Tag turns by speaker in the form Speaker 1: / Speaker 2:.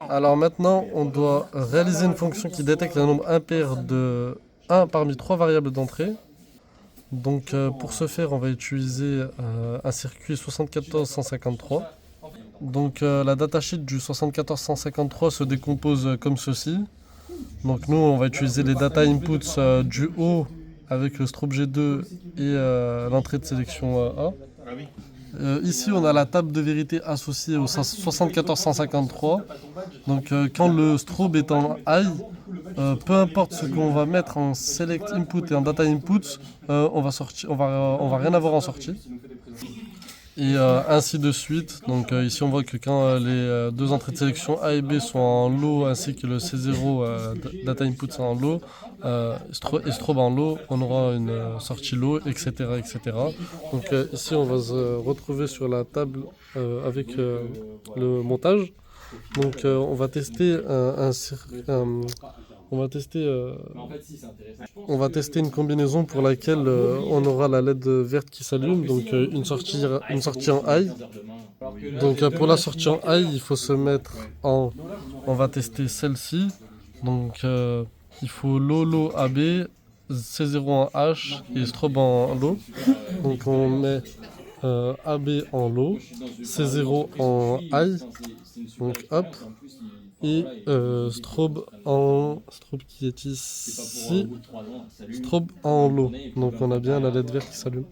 Speaker 1: Alors maintenant, on doit réaliser une fonction qui détecte un nombre impair de 1 parmi 3 variables d'entrée. Donc pour ce faire, on va utiliser un circuit 74153. Donc la datasheet du 74153 se décompose comme ceci. Donc nous, on va utiliser les data inputs du haut avec le strobe G2 et l'entrée de sélection A. Ici, on a la table de vérité associée au 74153. Donc, quand le strobe est en high, peu importe ce qu'on va mettre en select input et en data input, on va rien avoir en sortie. Et ainsi de suite. Donc ici on voit que quand les deux entrées de sélection A et B sont en low ainsi que le C0 data input sont en low et strobe en low, on aura une sortie low, etc. etc. Donc ici on va se retrouver sur la table avec le montage. Donc on va tester on va tester, on va tester une combinaison pour laquelle on aura la LED verte qui s'allume, donc une sortie en high. Donc pour la sortie en high, il faut se mettre en... On va tester celle-ci. Donc il faut low low AB, C0 en H et strobe en low. Donc on met AB en low, C0 en high, donc hop, et strobe qui est ici, strobe en low. Donc on a bien la LED verte qui s'allume.